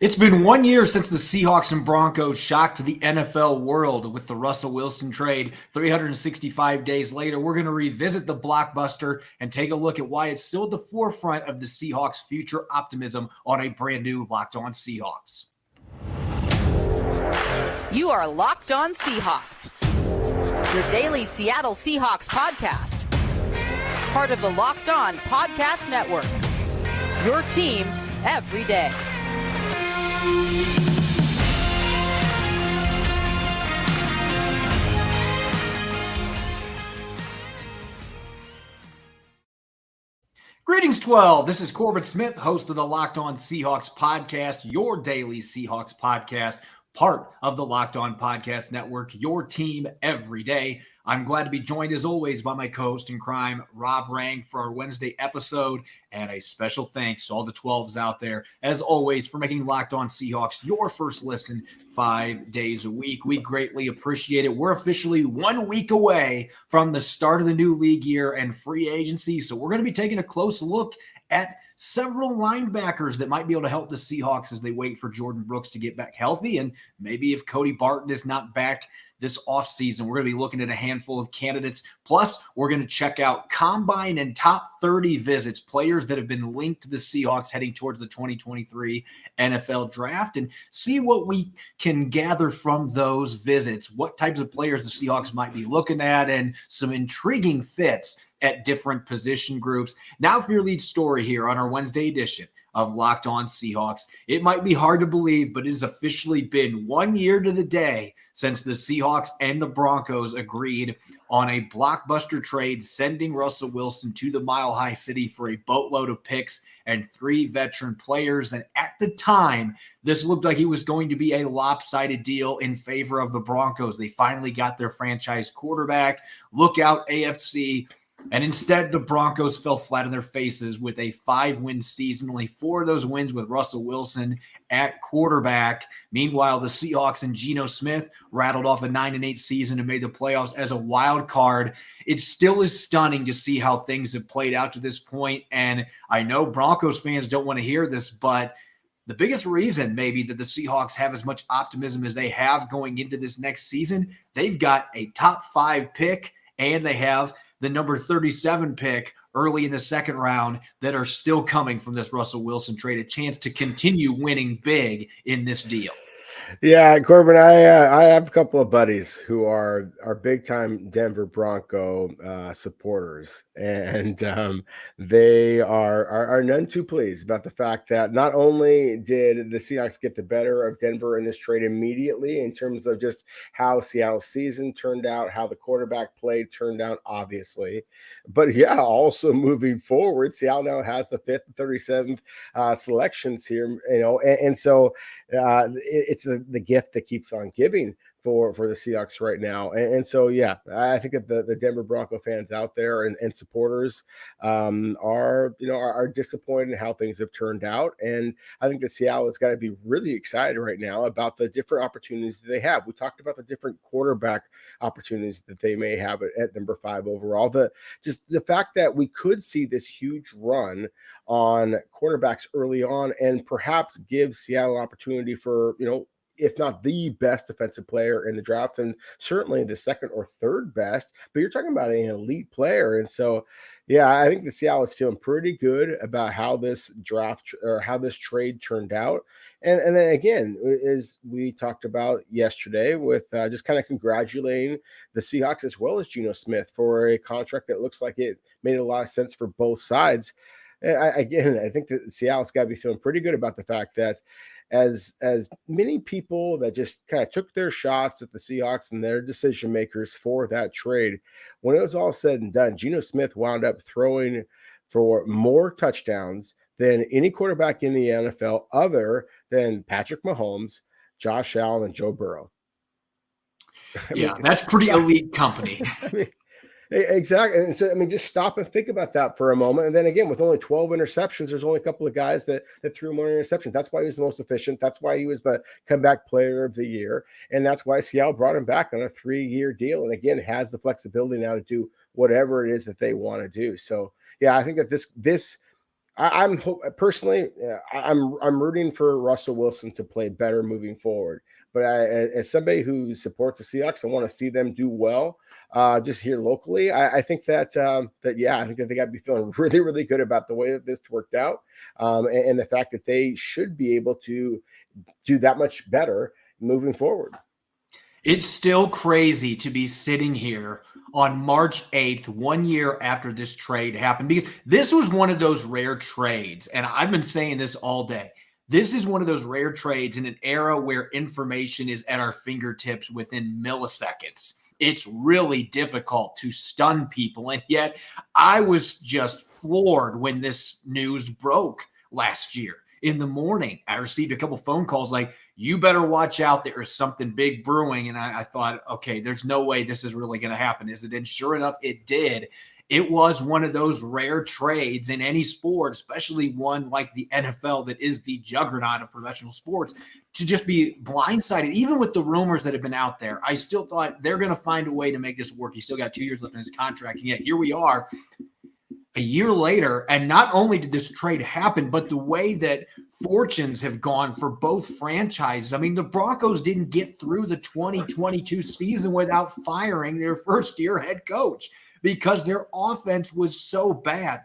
It's been 1 year since the Seahawks and Broncos shocked the NFL world with the Russell Wilson trade. 365 days later, we're going to revisit the blockbuster and take a look at why it's still at the forefront of the Seahawks' future optimism on a brand new Locked On Seahawks. You are Locked On Seahawks, your daily Seattle Seahawks podcast. Part of the Locked On Podcast Network, your team every day. Greetings, 12. This is Corbin Smith, host of the Locked On Seahawks podcast, your daily Seahawks podcast, part of the Locked On Podcast Network, your team every day. I'm glad to be joined, as always, by my co-host in crime, Rob Rang, for our Wednesday episode. And a special thanks to all the 12s out there, as always, for making Locked On Seahawks your first listen 5 days a week. We greatly appreciate it. We're officially 1 week away from the start of the new league year and free agency. So we're going to be taking a close look at several linebackers that might be able to help the Seahawks as they wait for Jordan Brooks to get back healthy. And maybe if Cody Barton is not back this offseason, we're going to be looking at a handful of candidates. Plus, we're going to check out combine and top 30 visits, players that have been linked to the Seahawks heading towards the 2023 NFL draft, and see what we can gather from those visits, what types of players the Seahawks might be looking at, and some intriguing fits at different position groups. Now for your lead story here on our Wednesday edition of Locked On Seahawks. It might be hard to believe, but it has officially been 1 year to the day since the Seahawks and the Broncos agreed on a blockbuster trade, sending Russell Wilson to the Mile High City for a boatload of picks and 3 veteran players. And at the time, this looked like it was going to be a lopsided deal in favor of the Broncos. They finally got their franchise quarterback. Look out, AFC. And instead, the Broncos fell flat on their faces with a 5-win season, only 4 of those wins with Russell Wilson at quarterback. Meanwhile, the Seahawks and Geno Smith rattled off a 9-8 season and made the playoffs as a wild card. It still is stunning to see how things have played out to this point. And I know Broncos fans don't want to hear this, but the biggest reason maybe that the Seahawks have as much optimism as they have going into this next season, they've got a top 5 pick and they have the number 37 pick early in the second round that are still coming from this Russell Wilson trade, a chance to continue winning big in this deal. Yeah, Corbin, I have a couple of buddies who are big-time Denver Bronco supporters, and they are none too pleased about the fact that not only did the Seahawks get the better of Denver in this trade immediately in terms of just how Seattle's season turned out, how the quarterback play turned out, obviously, but yeah, also moving forward, Seattle now has the 5th and 37th selections here, and so it's the gift that keeps on giving for the Seahawks right now. And so, yeah, I think that the Denver Bronco fans out there and supporters are disappointed in how things have turned out. And I think that Seattle has got to be really excited right now about the different opportunities that they have. We talked about the different quarterback opportunities that they may have at number 5 overall. Just the fact that we could see this huge run on quarterbacks early on and perhaps give Seattle an opportunity for, if not the best defensive player in the draft, and certainly the second or third best, but you're talking about an elite player. And so, yeah, I think the Seattle is feeling pretty good about how this draft or how this trade turned out. And then again, as we talked about yesterday with just kind of congratulating the Seahawks as well as Geno Smith for a contract that looks like it made a lot of sense for both sides. I think that Seattle's got to be feeling pretty good about the fact that as many people that just kind of took their shots at the Seahawks and their decision makers for that trade, when it was all said and done, Geno Smith wound up throwing for more touchdowns than any quarterback in the NFL other than Patrick Mahomes, Josh Allen, and Joe Burrow. That's pretty elite company. Exactly. And so, just stop and think about that for a moment. And then again, with only 12 interceptions, there's only a couple of guys that threw more interceptions. That's why he was the most efficient. That's why he was the comeback player of the year. And that's why Seattle brought him back on a 3-year deal. And again, has the flexibility now to do whatever it is that they want to do. So, yeah, I think that this Personally, I'm rooting for Russell Wilson to play better moving forward. But as somebody who supports the Seahawks and want to see them do well, just here locally, I think I think that they got to be feeling really, really good about the way that this worked out, and the fact that they should be able to do that much better moving forward. It's still crazy to be sitting here on March 8th, 1 year after this trade happened, because this was one of those rare trades. And I've been saying this all day. This is one of those rare trades in an era where information is at our fingertips within milliseconds. It's really difficult to stun people. And yet I was just floored when this news broke last year. In the morning, I received a couple phone calls like, you better watch out. There is something big brewing. And I thought, okay, there's no way this is really going to happen, is it? And sure enough, it did. It was one of those rare trades in any sport, especially one like the NFL that is the juggernaut of professional sports, to just be blindsided. Even with the rumors that have been out there, I still thought they're going to find a way to make this work. He's still got 2 years left in his contract. And yet here we are a year later, and not only did this trade happen, but the way that fortunes have gone for both franchises. I mean, the Broncos didn't get through the 2022 season without firing their first-year head coach because their offense was so bad.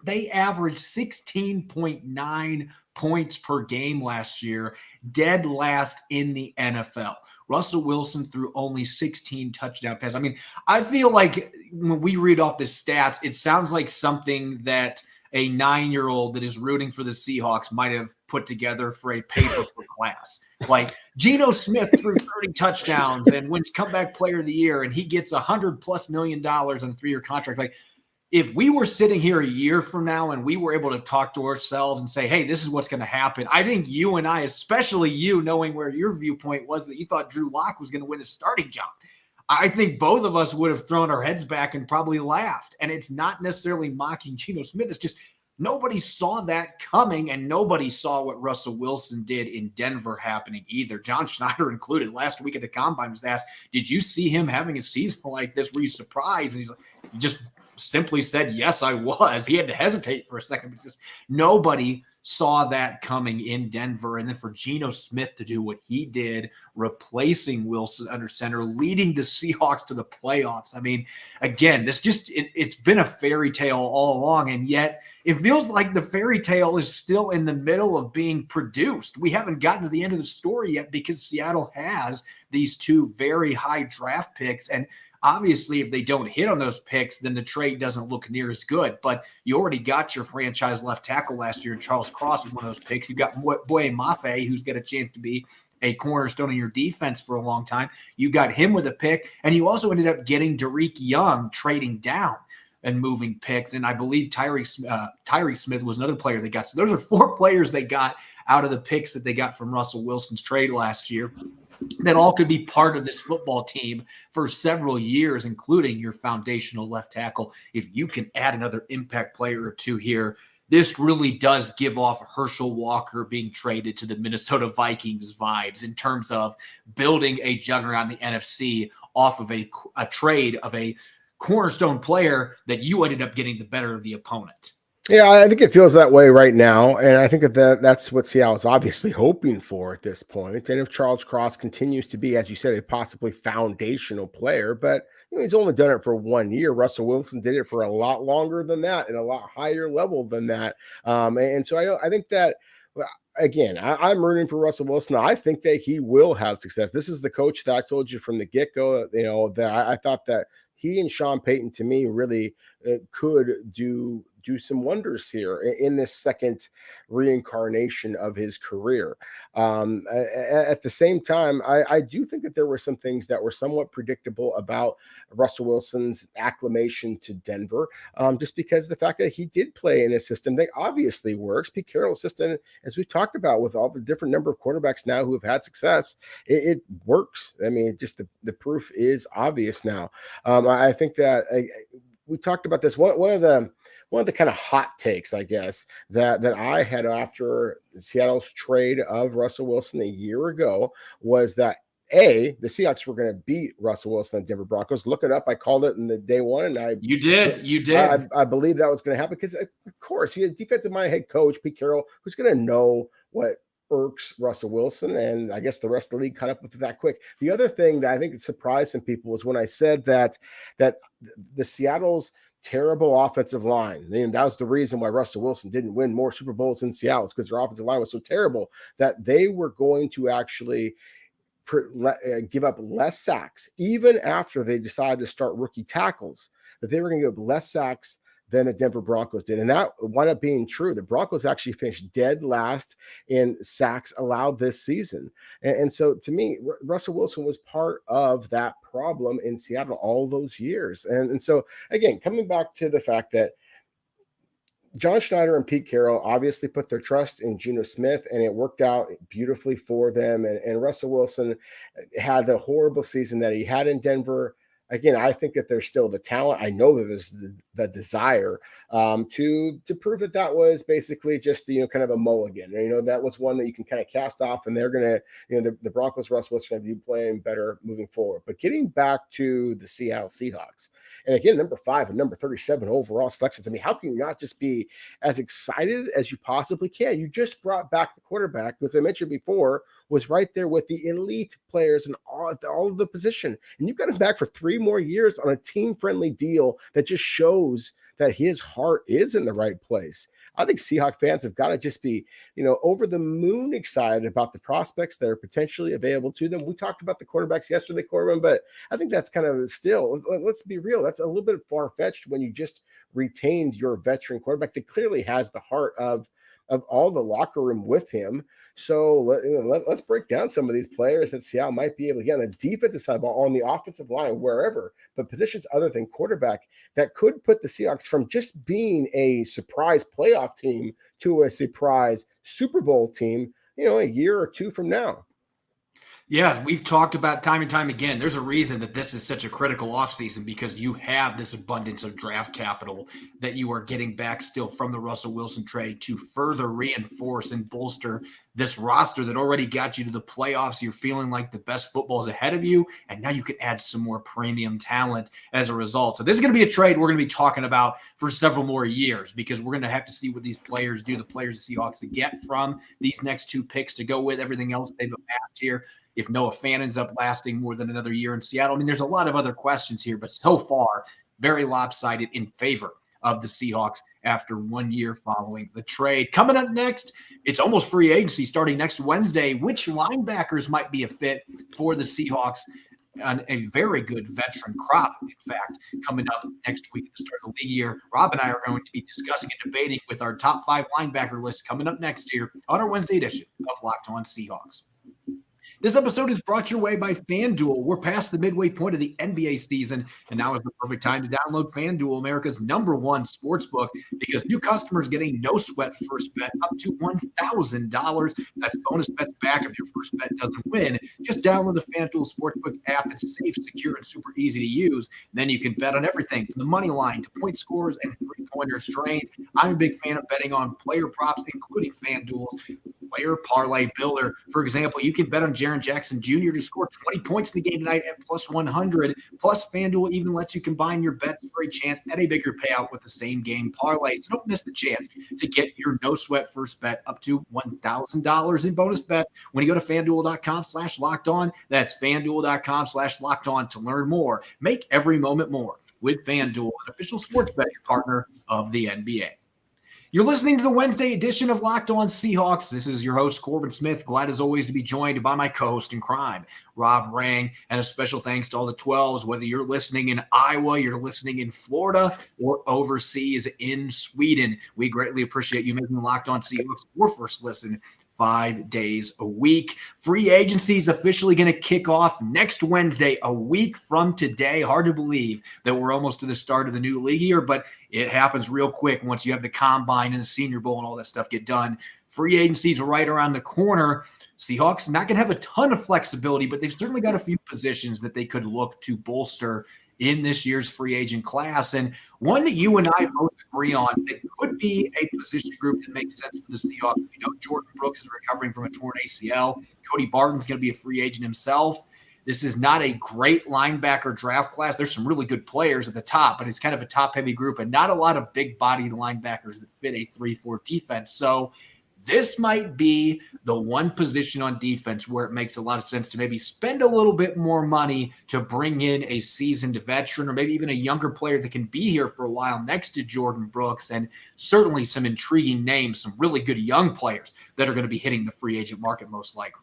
They averaged 16.9 points per game last year, dead last in the NFL. Russell Wilson threw only 16 touchdown passes. I mean, I feel like when we read off the stats, it sounds like something that a 9-year-old that is rooting for the Seahawks might have put together for a paper for class. Like Geno Smith threw 30 touchdowns and wins comeback player of the year, and he gets $100+ million on a 3-year contract. Like, if we were sitting here a year from now and we were able to talk to ourselves and say, hey, this is what's going to happen, I think you and I, especially you, knowing where your viewpoint was that you thought Drew Lock was going to win a starting job, I think both of us would have thrown our heads back and probably laughed. And it's not necessarily mocking Geno Smith. It's just nobody saw that coming, and nobody saw what Russell Wilson did in Denver happening either. John Schneider included. Last week at the Combine was asked, did you see him having a season like this? Were you surprised? And he's like, he just simply said, yes, I was. He had to hesitate for a second because nobody saw that coming in Denver. And then for Geno Smith to do what he did, replacing Wilson under center, leading the Seahawks to the playoffs. I mean, again, it's been a fairy tale all along. And yet it feels like the fairy tale is still in the middle of being produced. We haven't gotten to the end of the story yet because Seattle has these 2 very high draft picks. And obviously, if they don't hit on those picks, then the trade doesn't look near as good. But you already got your franchise left tackle last year, Charles Cross, with one of those picks. You've got Boye Mafe, who's got a chance to be a cornerstone in your defense for a long time. You got him with a pick, and you also ended up getting Derek Young trading down and moving picks. And I believe Tyree Smith was another player they got. So those are 4 players they got out of the picks that they got from Russell Wilson's trade last year that all could be part of this football team for several years, including your foundational left tackle. If you can add another impact player or 2 here, this really does give off Herschel Walker being traded to the Minnesota Vikings vibes in terms of building a juggernaut in the NFC off of a trade of a cornerstone player that you ended up getting the better of the opponent. Yeah, I think it feels that way right now, and I think that's what Seattle is obviously hoping for at this point. And if Charles Cross continues to be, as you said, a possibly foundational player, but he's only done it for 1 year. Russell Wilson did it for a lot longer than that and a lot higher level than that. And so I think that, again, I'm rooting for Russell Wilson. I think that he will have success. This is the coach that I told you from the get-go, that I thought that he and Sean Payton, to me, really could do some wonders here in this second reincarnation of his career. At the same time, I do think that there were some things that were somewhat predictable about Russell Wilson's acclimation to Denver, just because the fact that he did play in a system that obviously works. Pete Carroll's system, as we've talked about with all the different number of quarterbacks now who have had success, it works. I mean, just the proof is obvious now. I think that we talked about this. One of the kind of hot takes, I guess, that I had after Seattle's trade of Russell Wilson a year ago was that the Seahawks were going to beat Russell Wilson and Denver Broncos. Look it up. I called it in the day one, and You did. I believe that was going to happen because, of course, he had defensive minded head coach Pete Carroll, who's going to know what irks Russell Wilson, and I guess the rest of the league caught up with it that quick. The other thing that I think surprised some people was when I said that the Seattle's terrible offensive line, and that was the reason why Russell Wilson didn't win more Super Bowls in Seattle, because their offensive line was so terrible that they were going to actually give up less sacks, even after they decided to start rookie tackles, that they were going to give up less sacks than the Denver Broncos did. And that wound up being true. The Broncos actually finished dead last in sacks allowed this season. And so to me, Russell Wilson was part of that problem in Seattle all those years. And so, again, coming back to the fact that John Schneider and Pete Carroll obviously put their trust in Geno Smith, and it worked out beautifully for them. And Russell Wilson had the horrible season that he had in Denver. Again, I think that there's still the talent. I know that there's the desire to prove that was basically just, kind of a mulligan. That was one that you can kind of cast off, and they're going to, the Broncos, Russell Wilson, going to be playing better moving forward. But getting back to the Seattle Seahawks, and again, number 5 and number 37 overall selections. I mean, how can you not just be as excited as you possibly can? You just brought back the quarterback, as I mentioned before, was right there with the elite players in all of the position. And you've got him back for 3 more years on a team-friendly deal that just shows that his heart is in the right place. I think Seahawks fans have got to just be, over the moon excited about the prospects that are potentially available to them. We talked about the quarterbacks yesterday, Corbin, but I think that's kind of still, let's be real, that's a little bit far-fetched when you just retained your veteran quarterback that clearly has the heart of all the locker room with him. So let's break down some of these players that Seattle might be able to get on the defensive side, on the offensive line, wherever, but positions other than quarterback that could put the Seahawks from just being a surprise playoff team to a surprise Super Bowl team, a year or 2 from now. Yeah, we've talked about time and time again. There's a reason that this is such a critical offseason, because you have this abundance of draft capital that you are getting back still from the Russell Wilson trade to further reinforce and bolster this roster that already got you to the playoffs. You're feeling like the best football is ahead of you, and now you can add some more premium talent as a result. So this is going to be a trade we're going to be talking about for several more years, because we're going to have to see what these players do, the players the Seahawks to get from these next 2 picks to go with everything else they've amassed here. If Noah Fant ends up lasting more than another year in Seattle. I mean, there's a lot of other questions here, but so far, very lopsided in favor of the Seahawks after 1 year following the trade. Coming up next, it's almost free agency starting next Wednesday. Which linebackers might be a fit for the Seahawks on a very good veteran crop, in fact, coming up next week at the start of the league year. Rob and I are going to be discussing and debating with our top 5 linebacker list coming up next year on our Wednesday edition of Locked On Seahawks. This episode is brought your way by FanDuel. We're past the midway point of the NBA season, and now is the perfect time to download FanDuel, America's #1 sportsbook, because new customers get a no-sweat first bet up to $1,000. That's bonus bets back if your first bet doesn't win. Just download the FanDuel Sportsbook app. It's safe, secure, and super easy to use. Then you can bet on everything from the money line to point scores and three-pointers straight. I'm a big fan of betting on player props, including FanDuel's Player Parlay Builder. For example, you can bet on Jaren Jackson Jr. to score 20 points in the game tonight at plus 100. Plus, FanDuel even lets you combine your bets for a chance at a bigger payout with the same game parlay. So don't miss the chance to get your no-sweat first bet up to $1,000 in bonus bets when you go to FanDuel.com/lockedon. That's FanDuel.com/lockedon to learn more. Make every moment more with FanDuel, an official sports betting partner of the NBA. You're listening to the Wednesday edition of Locked On Seahawks. This is your host, Corbin Smith. Glad as always to be joined by my co-host in crime, Rob Rang. And a special thanks to all the 12s, whether you're listening in Iowa, you're listening in Florida, or overseas in Sweden. We greatly appreciate you making Locked On Seahawks your first listen 5 days a week. Free agency is officially going to kick off next Wednesday, a week from today. Hard to believe that we're almost to the start of the new league year, but it happens real quick once you have the combine and the Senior Bowl and all that stuff get done. Free agency is right around the corner. Seahawks not going to have a ton of flexibility, but they've certainly got a few positions that they could look to bolster in this year's free agent class. And one that you and I both agree on that could be a position group that makes sense for the Seahawks. We know Jordan Brooks is recovering from a torn ACL. Cody Barton's going to be a free agent himself. This is not a great linebacker draft class. There's some really good players at the top, but it's kind of a top-heavy group and not a lot of big-bodied linebackers that fit a 3-4 defense. So this might be the one position on defense where it makes a lot of sense to maybe spend a little bit more money to bring in a seasoned veteran or maybe even a younger player that can be here for a while next to Jordan Brooks, and certainly some intriguing names, some really good young players that are going to be hitting the free agent market most likely.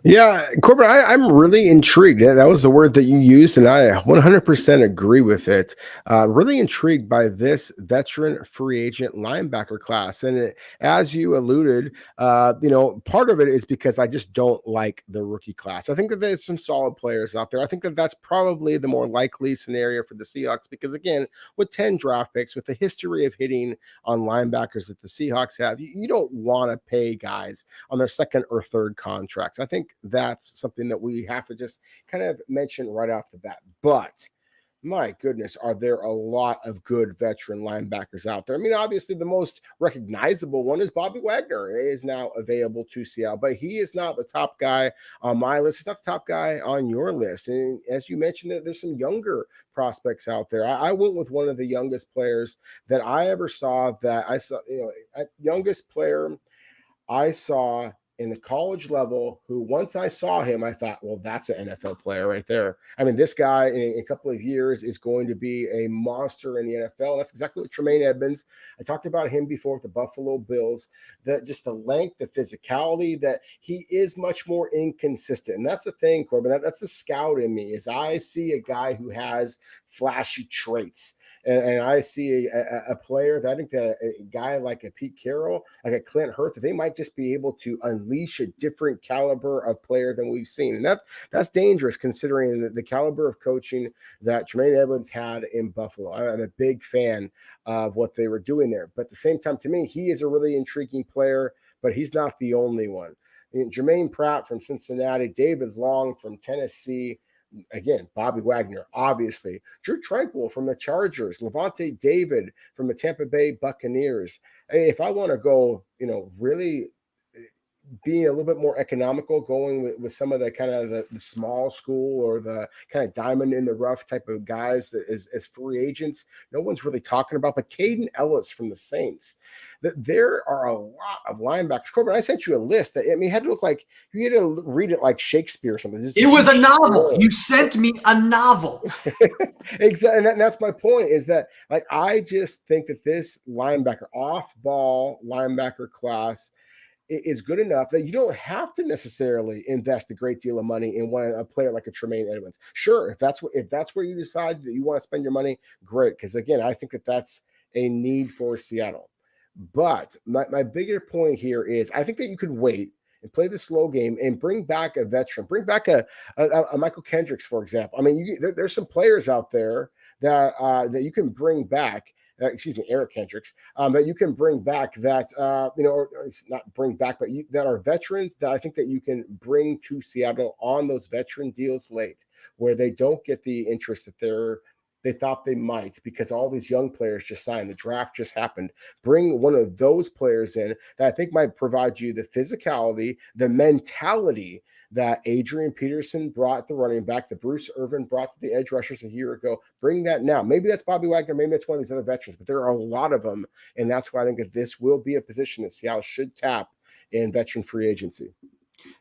Yeah, Corbin, I'm really intrigued. That was the word that you used, and I 100% agree with it. Really intrigued by this veteran free agent linebacker class. And as you alluded, part of it is because I just don't like the rookie class. I think that there's some solid players out there. I think that that's probably the more likely scenario for the Seahawks because, again, with 10 draft picks, with the history of hitting on linebackers that the Seahawks have, you don't want to pay guys on their second or third contracts. I think that's something that we have to just kind of mention right off the bat. But my goodness, are there a lot of good veteran linebackers out there? I mean, obviously the most recognizable one is Bobby Wagner. He is now available to Seattle, but he is not the top guy on my list. He's not the top guy on your list. And as you mentioned, there's some younger prospects out there. I went with one of the youngest players that I ever saw youngest player I saw in the college level, who once I saw him, I thought, well, that's an NFL player right there. I mean, this guy in a couple of years is going to be a monster in the NFL. That's exactly what Tremaine Edmonds. I talked about him before with the Buffalo Bills, that just the length, the physicality, that he is much more inconsistent. And that's the thing, Corbin, that's the scout in me, is I see a guy who has flashy traits. And I see a player that I think that a guy like a Pete Carroll, like a Clint Hurt, that they might just be able to unleash a different caliber of player than we've seen. And that's dangerous considering the caliber of coaching that Tremaine Edmonds had in Buffalo. I'm a big fan of what they were doing there. But at the same time, to me, he is a really intriguing player, but he's not the only one. I mean, Jermaine Pratt from Cincinnati, David Long from Tennessee, again, Bobby Wagner, obviously, Drew Tranquil from the Chargers, Levante David from the Tampa Bay Buccaneers. If I want to go, really being a little bit more economical, going with some of the kind of the small school or the kind of diamond in the rough type of guys that as free agents, no one's really talking about, but Caden Ellis from the Saints. That there are a lot of linebackers. Corbin, I sent you a list that, I mean, it had to look like you had to read it like Shakespeare or something. It was a novel. You sent me a novel. Exactly. And that's my point, is that, like, I just think that this linebacker, off-ball linebacker class is good enough that you don't have to necessarily invest a great deal of money in a player like a Tremaine Edmonds. Sure, if that's where you decide that you want to spend your money, great. Because again, I think that that's a need for Seattle. But my bigger point here is I think that you could wait and play the slow game and bring back a veteran, bring back a Michael Kendricks, for example. I mean, there's some players out there that you can bring back. Eric Kendricks, that you can bring back that, or not bring back, but that are veterans that I think that you can bring to Seattle on those veteran deals late, where they don't get the interest that they thought they might, because all these young players just signed. The draft just happened. Bring one of those players in that I think might provide you the physicality, the mentality that Adrian Peterson brought the running back, that Bruce Irvin brought to the edge rushers a year ago. Bring that now. Maybe that's Bobby Wagner. Maybe that's one of these other veterans, but there are a lot of them. And that's why I think that this will be a position that Seattle should tap in veteran free agency.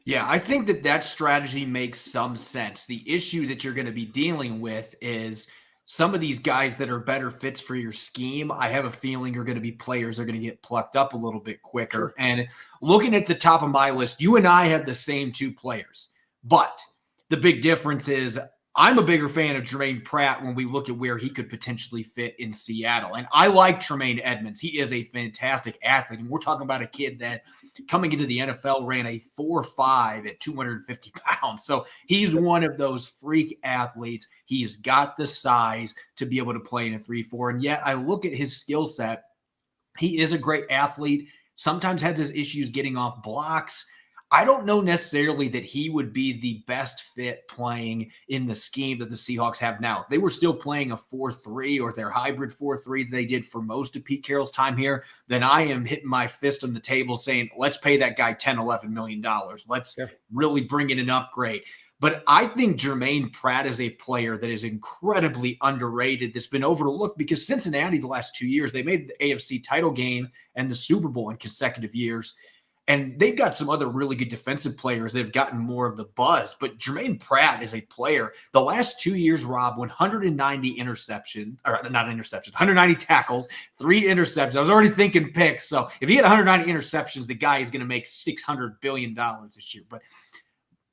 Yeah, I think that strategy makes some sense. The issue that you're going to be dealing with is some of these guys that are better fits for your scheme, I have a feeling are going to be players that are going to get plucked up a little bit quicker. Sure. And looking at the top of my list, you and I have the same two players. But the big difference is I'm a bigger fan of Jermaine Pratt when we look at where he could potentially fit in Seattle. And I like Tremaine Edmonds. He is a fantastic athlete. And we're talking about a kid that coming into the NFL ran a 4.5 at 250 pounds. So he's one of those freak athletes. He's got the size to be able to play in a 3-4. And yet I look at his skill set. He is a great athlete, sometimes has his issues getting off blocks. I don't know necessarily that he would be the best fit playing in the scheme that the Seahawks have now. If they were still playing a 4-3 or their hybrid 4-3 that they did for most of Pete Carroll's time here, then I am hitting my fist on the table saying, let's pay that guy $10, $11 million. Let's really bring in an upgrade. But I think Jermaine Pratt is a player that is incredibly underrated, that's been overlooked because Cincinnati, the last 2 years, they made the AFC title game and the Super Bowl in consecutive years. And they've got some other really good defensive players that have gotten more of the buzz. But Jermaine Pratt is a player. The last 2 years, Rob, 190 interceptions, or not interceptions, 190 tackles, 3 interceptions. I was already thinking picks. So if he had 190 interceptions, the guy is going to make $600 billion this year. But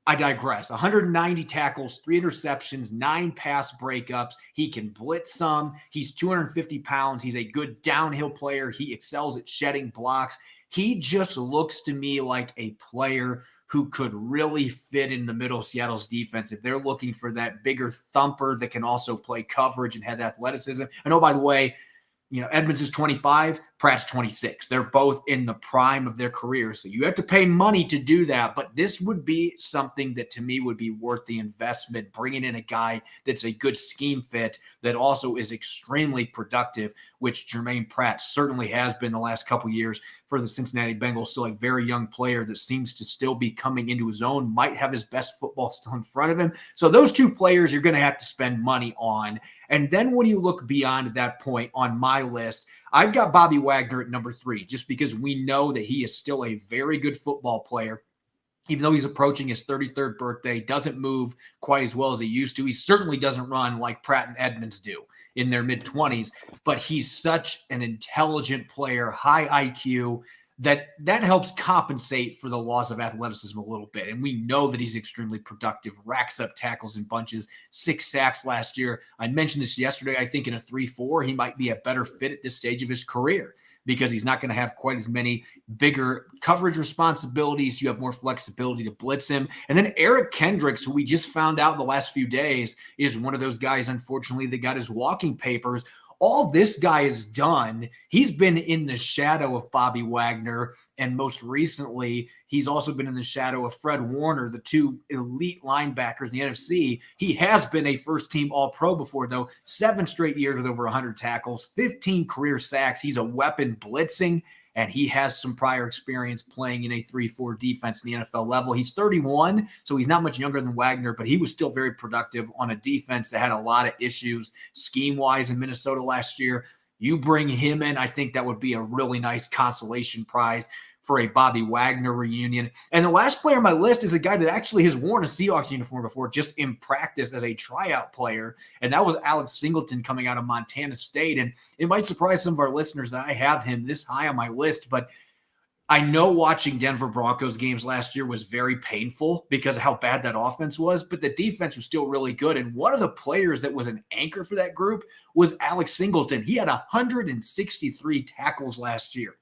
I digress. 190 tackles, 3 interceptions, 9 pass breakups. He can blitz some. He's 250 pounds. He's a good downhill player. He excels at shedding blocks. He just looks to me like a player who could really fit in the middle of Seattle's defense if they're looking for that bigger thumper that can also play coverage and has athleticism. And oh, by the way, Edmonds is 25, Pratt's 26. They're both in the prime of their careers. So you have to pay money to do that. But this would be something that to me would be worth the investment, bringing in a guy that's a good scheme fit that also is extremely productive, which Jermaine Pratt certainly has been the last couple of years for the Cincinnati Bengals. Still a very young player that seems to still be coming into his own, might have his best football still in front of him. So those 2 players you're going to have to spend money on. And then when you look beyond that point on my list, I've got Bobby Wagner at number 3, just because we know that he is still a very good football player. Even though he's approaching his 33rd birthday, doesn't move quite as well as he used to. He certainly doesn't run like Pratt and Edmonds do in their mid-20s, but he's such an intelligent player, high IQ, that helps compensate for the loss of athleticism a little bit. And we know that he's extremely productive, racks up tackles in bunches, 6 sacks last year. I mentioned this yesterday. I think in a 3-4, he might be a better fit at this stage of his career because he's not going to have quite as many bigger coverage responsibilities. You have more flexibility to blitz him. And then Eric Kendricks, who we just found out in the last few days, is one of those guys, unfortunately, that got his walking papers. All this guy has done, he's been in the shadow of Bobby Wagner, and most recently, he's also been in the shadow of Fred Warner, the 2 elite linebackers in the NFC. He has been a first-team All-Pro before, though. 7 straight years with over 100 tackles, 15 career sacks. He's a weapon blitzing, and he has some prior experience playing in a 3-4 defense in the NFL level. He's 31, so he's not much younger than Wagner, but he was still very productive on a defense that had a lot of issues scheme-wise in Minnesota last year. You bring him in, I think that would be a really nice consolation prize for a Bobby Wagner reunion. And the last player on my list is a guy that actually has worn a Seahawks uniform before, just in practice as a tryout player, and that was Alex Singleton coming out of Montana State. And it might surprise some of our listeners that I have him this high on my list, but I know watching Denver Broncos games last year was very painful because of how bad that offense was, but the defense was still really good. And one of the players that was an anchor for that group was Alex Singleton. He had 163 tackles last year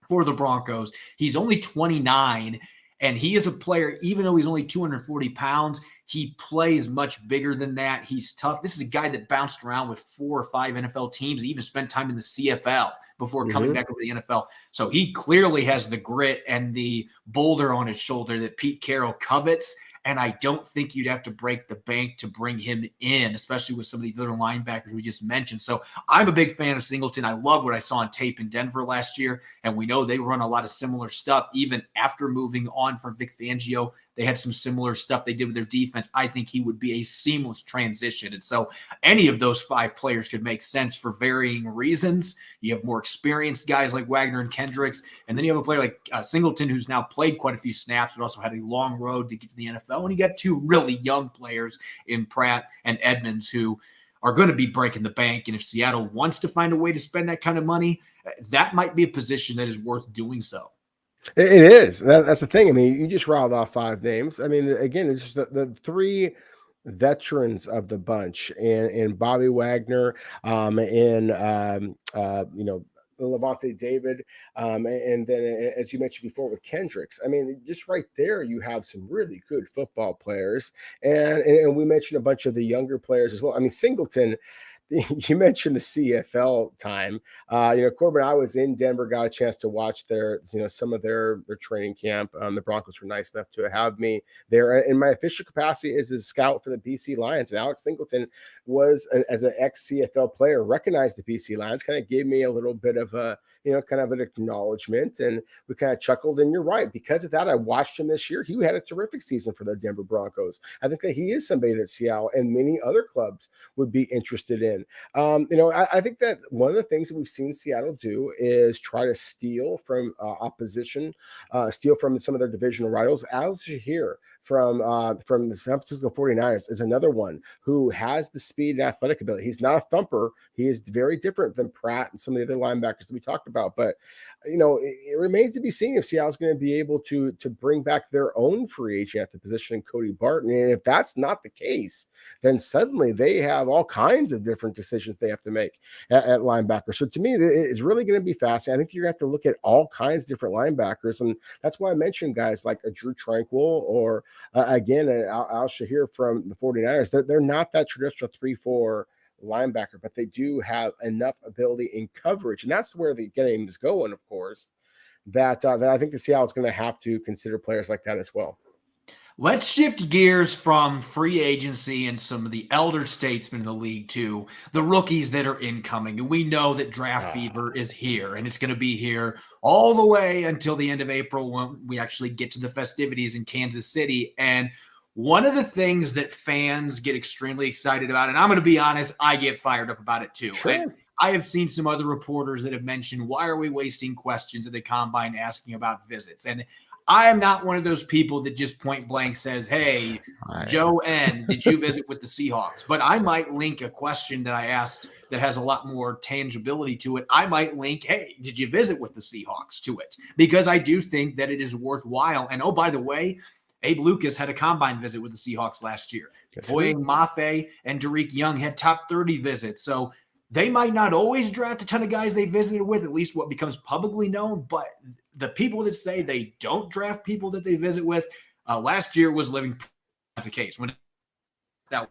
for the Broncos. He's only 29, and he is a player, even though he's only 240 pounds, he plays much bigger than that. He's tough. This is a guy that bounced around with 4 or 5 NFL teams. He even spent time in the CFL before coming back over to the NFL. So he clearly has the grit and the boulder on his shoulder that Pete Carroll covets. And I don't think you'd have to break the bank to bring him in, especially with some of these other linebackers we just mentioned. So I'm a big fan of Singleton. I love what I saw on tape in Denver last year. And we know they run a lot of similar stuff. Even after moving on from Vic Fangio, they had some similar stuff they did with their defense. I think he would be a seamless transition. And so any of those 5 players could make sense for varying reasons. You have more experienced guys like Wagner and Kendricks. And then you have a player like Singleton, who's now played quite a few snaps, but also had a long road to get to the NFL. And you got 2 really young players in Pratt and Edmonds who are going to be breaking the bank. And if Seattle wants to find a way to spend that kind of money, that might be a position that is worth doing so. It is. That's the thing. I mean, you just rattled off 5 names. I mean, again, it's just the 3 veterans of the bunch, and Bobby Wagner, Levante David, and then as you mentioned before with Kendricks. I mean, just right there, you have some really good football players, and we mentioned a bunch of the younger players as well. I mean, Singleton. You mentioned the CFL time. Corbin, I was in Denver, got a chance to watch some of their training camp. The Broncos were nice enough to have me there in my official capacity as a scout for the BC Lions. And Alex Singleton was, as an ex-CFL player, recognized the BC Lions, kind of gave me a little bit of a kind of an acknowledgement, and we kind of chuckled. And you're right, because of that, I watched him this year. He had a terrific season for the Denver Broncos. I think that he is somebody that Seattle and many other clubs would be interested in. I think that one of the things that we've seen Seattle do is try to steal from opposition, steal from some of their divisional rivals. As you hear from the San Francisco 49ers is another one who has the speed and athletic ability. He's not a thumper. He is very different than Pratt and some of the other linebackers that we talked about. But it remains to be seen if Seattle's going to be able to bring back their own free agent at the position, Cody Barton. And if that's not the case, then suddenly they have all kinds of different decisions they have to make at linebacker. So to me, it's really going to be fascinating. I think you're going to have to look at all kinds of different linebackers. And that's why I mentioned guys like a Drew Tranquil or again, Al Shahir from the 49ers. They're not that traditional 3-4 linebacker, but they do have enough ability in coverage. And that's where the game is going, of course, that I think the Seattle is going to have to consider players like that as well. Let's shift gears from free agency and some of the elder statesmen in the league to the rookies that are incoming. And we know that draft fever is here, and it's going to be here all the way until the end of April when we actually get to the festivities in Kansas City. And one of the things that fans get extremely excited about, and I'm going to be honest, I get fired up about it too. Sure. And I have seen some other reporters that have mentioned, why are we wasting questions at the combine asking about visits? And I am not one of those people that just point blank says, hey, Joe N., did you visit with the Seahawks? But I might link a question that I asked that has a lot more tangibility to it. I might link, hey, did you visit with the Seahawks to it? Because I do think that it is worthwhile. And oh, by the way, Abe Lucas had a combine visit with the Seahawks last year. Boying Mafe and Derek Young had top 30 visits. So they might not always draft a ton of guys they visited with, at least what becomes publicly known, but the people that say they don't draft people that they visit with, last year was living the case. When that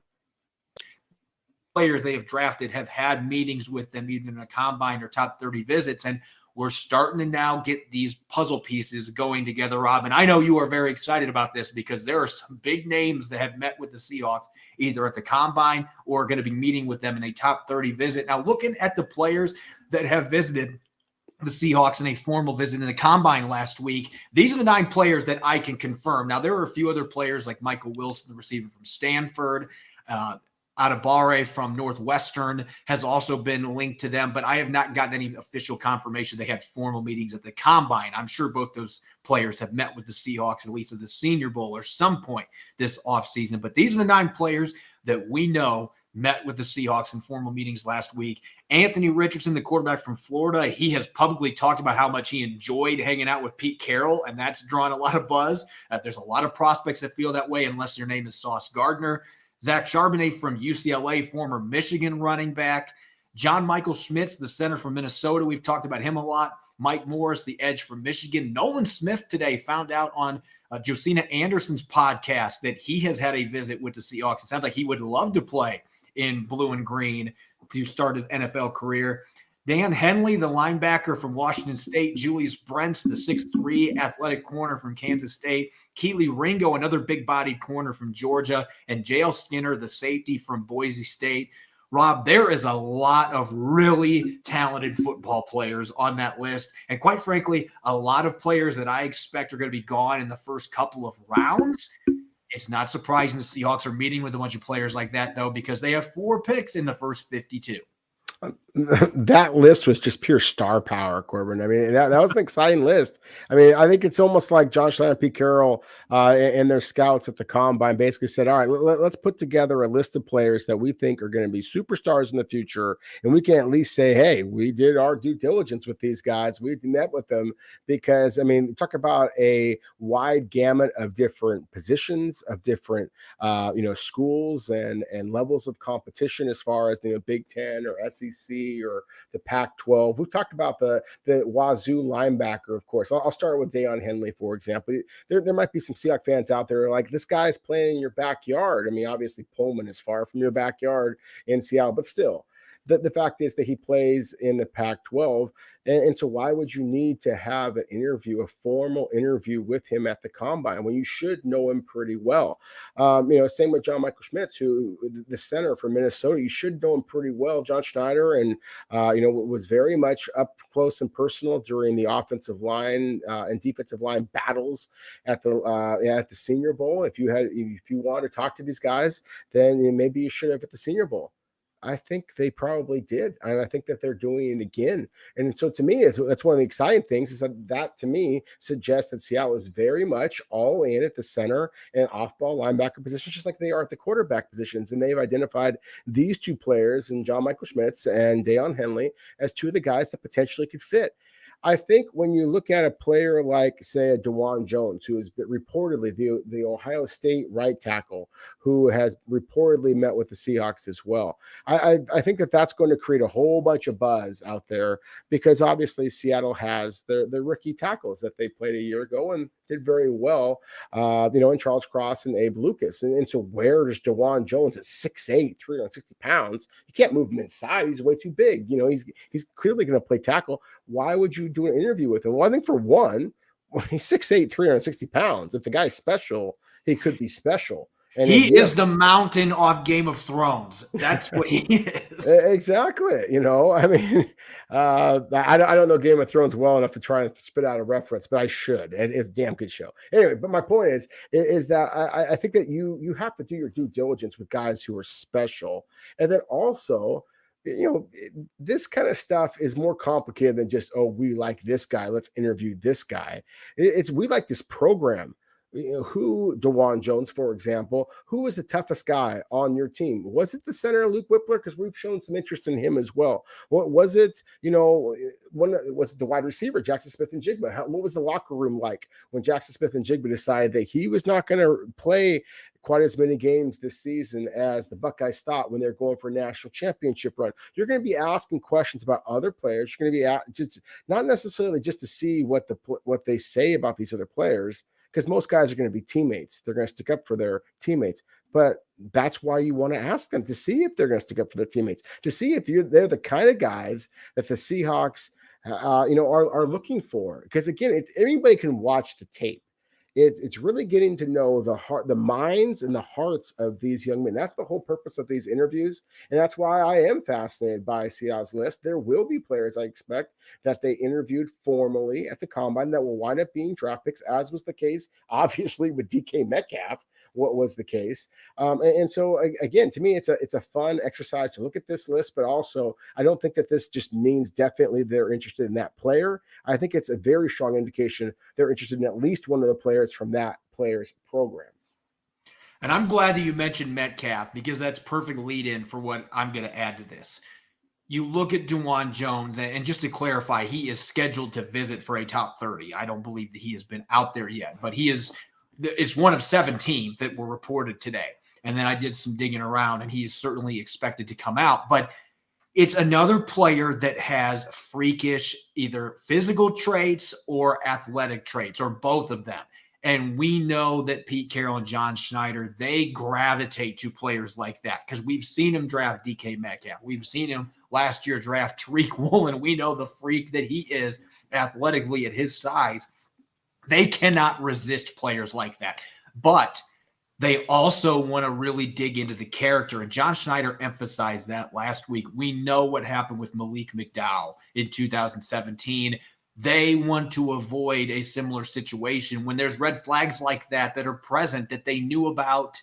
players they have drafted have had meetings with them, either in a combine or top 30 visits, and we're starting to now get these puzzle pieces going together, Rob. And I know you are very excited about this because there are some big names that have met with the Seahawks, either at the combine or are going to be meeting with them in a top 30 visit. Now, looking at the players that have visited the Seahawks in a formal visit in the combine last week, these are the 9 players that I can confirm. Now, there are a few other players like Michael Wilson, the receiver from Stanford, Adebare from Northwestern has also been linked to them, but I have not gotten any official confirmation they had formal meetings at the combine. I'm sure both those players have met with the Seahawks at least at the Senior Bowl or some point this offseason. But these are the 9 players that we know met with the Seahawks in formal meetings last week. Anthony Richardson, the quarterback from Florida, he has publicly talked about how much he enjoyed hanging out with Pete Carroll, and that's drawn a lot of buzz. There's a lot of prospects that feel that way unless your name is Sauce Gardner. Zach Charbonnet from UCLA, former Michigan running back. John Michael Schmitz, the center from Minnesota. We've talked about him a lot. Mike Morris, the edge from Michigan. Nolan Smith today found out on Josina Anderson's podcast that he has had a visit with the Seahawks. It sounds like he would love to play in blue and green to start his NFL career. Dan Henley, the linebacker from Washington State. Julius Brents, the 6'3" athletic corner from Kansas State. Keely Ringo, another big-bodied corner from Georgia. And J.L. Skinner, the safety from Boise State. Rob, there is a lot of really talented football players on that list. And quite frankly, a lot of players that I expect are going to be gone in the first couple of rounds. It's not surprising the Seahawks are meeting with a bunch of players like that, though, because they have 4 picks in the first 52. That list was just pure star power, Corbin. I mean, that was an exciting list. I mean, I think it's almost like John Schneider and Pete Carroll and their scouts at the combine basically said, all right, let's put together a list of players that we think are going to be superstars in the future. And we can at least say, hey, we did our due diligence with these guys. We met with them because, I mean, talk about a wide gamut of different positions, of different, schools and levels of competition as far as the Big Ten or SEC or the Pac-12. We've talked about the Wazoo linebacker, of course. I'll start with Deion Henley, for example. There might be some Seahawks fans out there like, this guy's playing in your backyard. I mean, obviously Pullman is far from your backyard in Seattle, but still, the fact is that he plays in the Pac-12. And so why would you need to have an interview, a formal interview with him at the combine when you should know him pretty well? Same with John Michael Schmitz, who the center for Minnesota, you should know him pretty well. John Schneider, and was very much up close and personal during the offensive line and defensive line battles at the Senior Bowl. If you want to talk to these guys, then maybe you should have at the Senior Bowl. I think they probably did, and I think that they're doing it again. And so to me, that's one of the exciting things, is that to me suggests that Seattle is very much all in at the center and off-ball linebacker positions, just like they are at the quarterback positions. And they've identified these two players, and John Michael Schmitz and Deion Henley, as two of the guys that potentially could fit. I think when you look at a player like, say, a DeJuan Jones, who is reportedly the Ohio State right tackle, who has reportedly met with the Seahawks as well, I think that's going to create a whole bunch of buzz out there, because obviously Seattle has their rookie tackles that they played a year ago and did very well, in Charles Cross and Abe Lucas. And so where does DeJuan Jones at 6'8", 360 pounds? You can't move him inside. He's way too big. He's clearly going to play tackle. Why would you do an interview with him? Well, I think for one, he's 6'8", 360 pounds. If the guy's special, he could be special. And he is the mountain off Game of Thrones. That's what he is. Exactly. I don't know Game of Thrones well enough to try and spit out a reference, but I should. It's a damn good show. Anyway, but my point is that I think that you have to do your due diligence with guys who are special. And then also, this kind of stuff is more complicated than just, we like this guy, let's interview this guy. We like this program. Who, DeJuan Jones, for example, who was the toughest guy on your team? Was it the center, Luke Whippler? Because we've shown some interest in him as well. What was it? Was it the wide receiver, Jackson Smith-Njigba? What was the locker room like when Jackson Smith-Njigba decided that he was not going to play quite as many games this season as the Buckeyes thought when they're going for a national championship run? You're going to be asking questions about other players. You're going to be just not necessarily just to see what they say about these other players, because most guys are going to be teammates. They're going to stick up for their teammates. But that's why you want to ask them, to see if they're going to stick up for their teammates, to see if they're the kind of guys that the Seahawks, are looking for. Because again, anybody can watch the tape. It's really getting to know the minds and the hearts of these young men. That's the whole purpose of these interviews. And that's why I am fascinated by Seattle's list. There will be players, I expect, that they interviewed formally at the combine that will wind up being draft picks, as was the case, obviously, with DK Metcalf, what was the case. And so, again, to me, it's a fun exercise to look at this list, but also I don't think that this just means definitely they're interested in that player. I think it's a very strong indication they're interested in at least one of the players from that player's program. And I'm glad that you mentioned Metcalf, because that's perfect lead in for what I'm going to add to this. You look at DeJuan Jones, and just to clarify, he is scheduled to visit for a top 30. I don't believe that he has been out there yet, but it's one of 17 that were reported today. And then I did some digging around, and he is certainly expected to come out. But it's another player that has freakish either physical traits or athletic traits, or both of them. And we know that Pete Carroll and John Schneider, they gravitate to players like that, because we've seen him draft DK Metcalf. We've seen him last year draft Tariq Woolen. We know the freak that he is athletically at his size. They cannot resist players like that. But they also want to really dig into the character. And John Schneider emphasized that last week. We know what happened with Malik McDowell in 2017. They want to avoid a similar situation when there's red flags like that are present, that they knew about.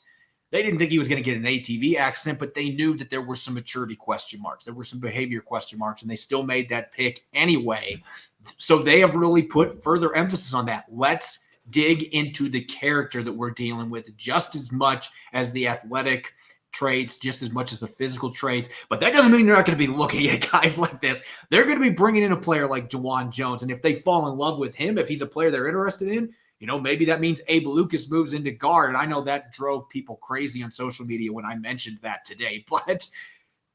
They didn't think he was going to get an ATV accident, but they knew that there were some maturity question marks. There were some behavior question marks, and they still made that pick anyway. So they have really put further emphasis on that. Let's dig into the character that we're dealing with just as much as the athletic traits, just as much as the physical traits. But that doesn't mean they're not going to be looking at guys like this. They're going to be bringing in a player like DeJuan Jones. And if they fall in love with him, if he's a player they're interested in, maybe that means Abe Lucas moves into guard. And I know that drove people crazy on social media when I mentioned that today. But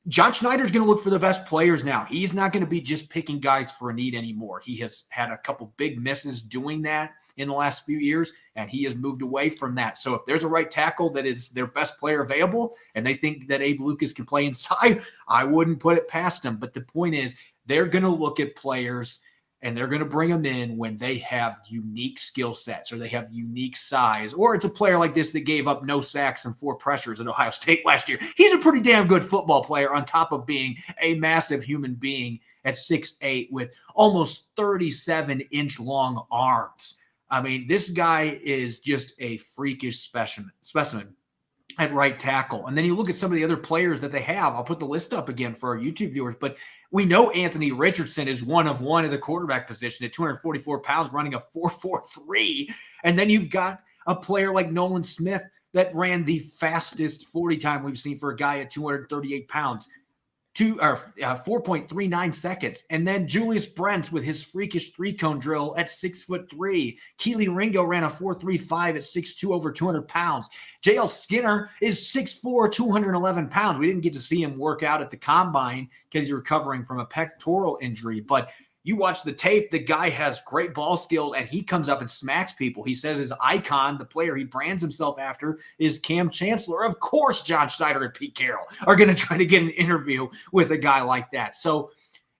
John Schneider's going to look for the best players now. He's not going to be just picking guys for a need anymore. He has had a couple big misses doing that in the last few years, and he has moved away from that. So if there's a right tackle that is their best player available and they think that Abe Lucas can play inside, I wouldn't put it past him. But the point is, they're going to look at players and they're going to bring them in when they have unique skill sets or they have unique size, or it's a player like this that gave up no sacks and 4 pressures at Ohio State last year. He's a pretty damn good football player on top of being a massive human being at 6'8" with almost 37-inch long arms. I mean, this guy is just a freakish specimen at right tackle. And then you look at some of the other players that they have. I'll put the list up again for our YouTube viewers, but we know Anthony Richardson is one of one at the quarterback position at 244 pounds, running a 4.43. And then you've got a player like Nolan Smith that ran the fastest 40 time we've seen for a guy at 238 pounds. 4.39 seconds. And then Julius Brent with his freakish 3-cone drill at 6'3". Keely Ringo ran a 4.35 at 6'2", over 200 pounds. JL Skinner is 6'4", 211 pounds. We didn't get to see him work out at the combine because he's recovering from a pectoral injury, but you watch the tape, the guy has great ball skills, and he comes up and smacks people. He says his icon, the player he brands himself after, is Cam Chancellor. Of course, John Schneider and Pete Carroll are going to try to get an interview with a guy like that. So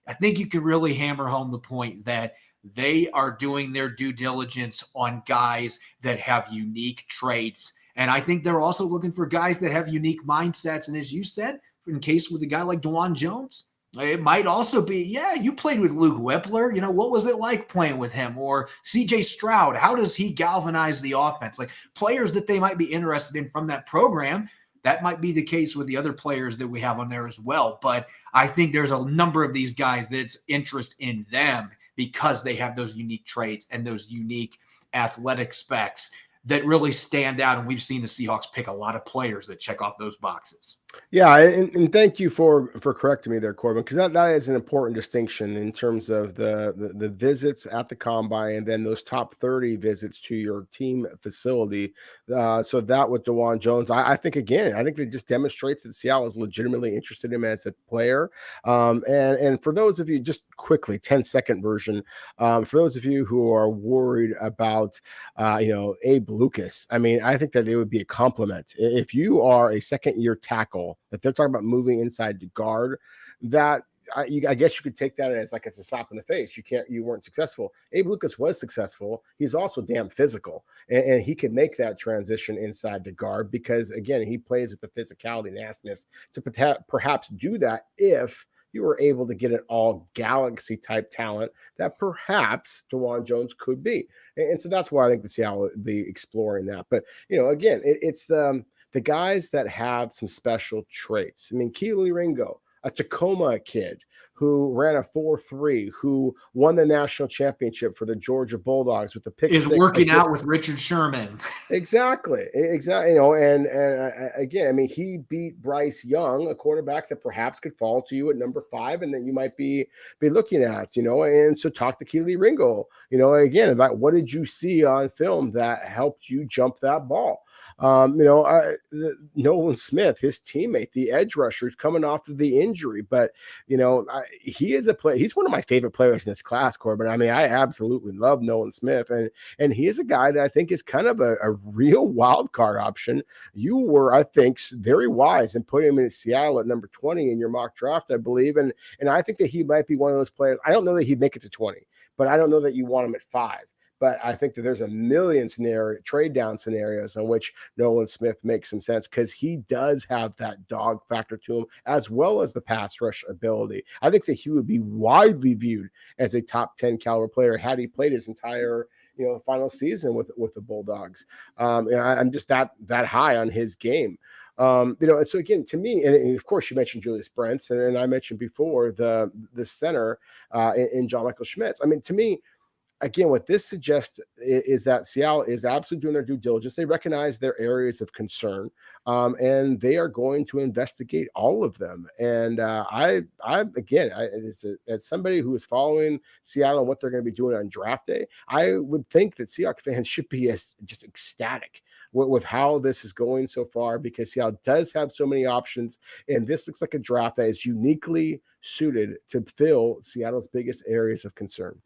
I think you can really hammer home the point that they are doing their due diligence on guys that have unique traits. And I think they're also looking for guys that have unique mindsets. And as you said, in case with a guy like DeJuan Jones, it might also be, yeah, you played with Luke Whippler. You know, what was it like playing with him? Or CJ Stroud, how does he galvanize the offense? Like players that they might be interested in from that program. That might be the case with the other players that we have on there as well. But I think there's a number of these guys that's interest in them because they have those unique traits and those unique athletic specs that really stand out. And we've seen the Seahawks pick a lot of players that check off those boxes. Yeah, and thank you for correcting me there, Corbin, because that is an important distinction in terms of the visits at the combine and then those top 30 visits to your team facility. So that with DeJuan Jones, I think it just demonstrates that Seattle is legitimately interested in him as a player. And for those of you, just quickly, 10-second version, for those of you who are worried about Abe Lucas, I mean, I think that it would be a compliment if you are a second-year tackle. If they're talking about moving inside to guard, that I guess you could take that as like it's a slap in the face. You weren't successful. Abe Lucas was successful. He's also damn physical, and he can make that transition inside to guard because again, he plays with the physicality and nastiness to perhaps do that if you were able to get an all galaxy type talent that perhaps DeJuan Jones could be. And so that's why I think the Seattle would be exploring that. But again, it's the guys that have some special traits. I mean, Keely Ringo, a Tacoma kid who ran a 4.3, who won the national championship for the Georgia Bulldogs with the pick is six working out with Richard Sherman. Exactly. And again, I mean, he beat Bryce Young, a quarterback that perhaps could fall to you at number 5, and then you might be looking at, and so talk to Keely Ringo, again, about what did you see on film that helped you jump that ball. Nolan Smith, his teammate, the edge rusher, is coming off of the injury, but he is a player. He's one of my favorite players in this class, Corbin. I mean, I absolutely love Nolan Smith, and he is a guy that I think is kind of a real wild card option. You were, I think, very wise in putting him in Seattle at number 20 in your mock draft, I believe, and I think that he might be one of those players. I don't know that he'd make it to 20, but I don't know that you want him at 5. But I think that there's a million trade down scenarios in which Nolan Smith makes some sense because he does have that dog factor to him as well as the pass rush ability. I think that he would be widely viewed as a top 10 caliber player had he played his entire final season with the Bulldogs. I'm just that high on his game. So again, to me, and of course you mentioned Julius Brents, and I mentioned before the center in John Michael Schmitz. I mean, to me, again, what this suggests is that Seattle is absolutely doing their due diligence. They recognize their areas of concern, and they are going to investigate all of them. And as somebody who is following Seattle and what they're going to be doing on draft day, I would think that Seahawks fans should be just ecstatic with how this is going so far because Seattle does have so many options, and this looks like a draft that is uniquely suited to fill Seattle's biggest areas of concern.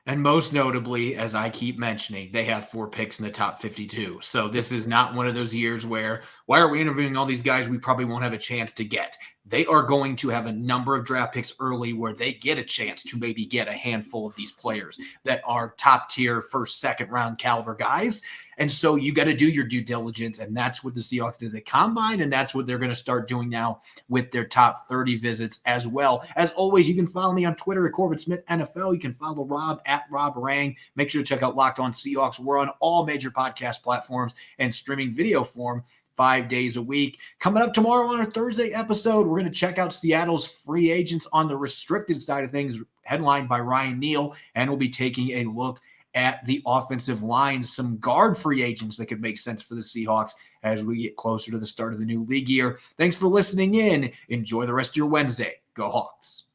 And most notably, as I keep mentioning, they have 4 picks in the top 52. So this is not one of those years where, why are we interviewing all these guys we probably won't have a chance to get? They are going to have a number of draft picks early where they get a chance to maybe get a handful of these players that are top tier, first, second round caliber guys. And so you got to do your due diligence. And that's what the Seahawks did at the combine. And that's what they're going to start doing now with their top 30 visits as well. As always, you can follow me on Twitter at Corbin Smith NFL. You can follow Rob at Rob Rang. Make sure to check out Locked On Seahawks. We're on all major podcast platforms and streaming video form 5 days a week. Coming up tomorrow on our Thursday episode, we're going to check out Seattle's free agents on the restricted side of things, headlined by Ryan Neal, and we'll be taking a look at the offensive line, some guard free agents that could make sense for the Seahawks as we get closer to the start of the new league year. Thanks for listening in. Enjoy the rest of your Wednesday. Go Hawks.